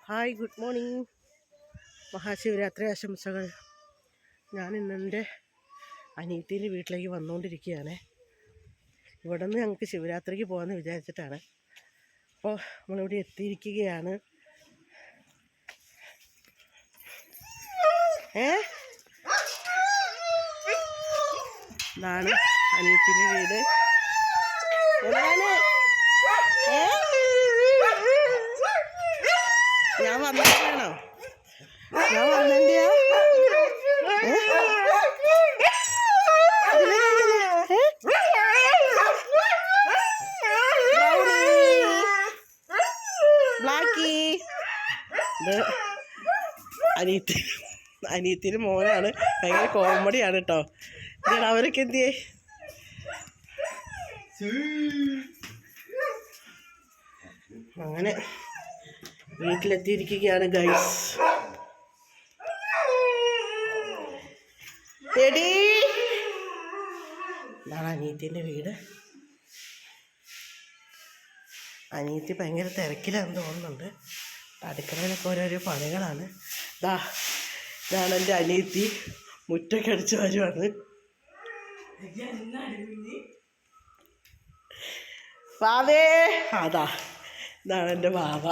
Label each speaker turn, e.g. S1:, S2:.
S1: Hi, good morning. Mahashivratri ആശംസകൾ. ഞാൻ ഇന്നെൻ്റെ അനിയത്തിൻ്റെ വീട്ടിലേക്ക് വന്നുകൊണ്ടിരിക്കുകയാണ്. ഇവിടെ നിന്ന് ഞങ്ങൾക്ക് ശിവരാത്രിക്ക് പോകാമെന്ന് വിചാരിച്ചിട്ടാണ്. അപ്പോൾ നമ്മളിവിടെ എത്തിയിരിക്കുകയാണ്. ഇതാണ് അനിയത്തിൻ്റെ വീട്. എന്താണ് ഞാൻ വന്നതാണോ? ഞാൻ വന്നതിൻ്റെയാ? ബ്ലാക്കി ഇത് അനിയത്തിൻ്റെ മോനാണ്. ഭയങ്കര കോമഡിയാണ് കേട്ടോ. ഇതാണ് അവരൊക്കെ എന്തിയേ? അങ്ങനെ വീട്ടിലെത്തിയിരിക്കുകയാണ് ഗൈസ്. ഇതാണ് അനിയത്തിൻ്റെ വീട്. അനിയത്തി ഭയങ്കര തിരക്കിലാണെന്ന് തോന്നുന്നുണ്ട്. അടുക്കളയിലൊക്കെ ഓരോരോ പണികളാണ്. ഇതാണ് എൻ്റെ അനിയത്തി. മുറ്റൊക്കെ അടിച്ച് വരുവാണ്. വാവേ, ഇതാണ് എൻ്റെ വാവ.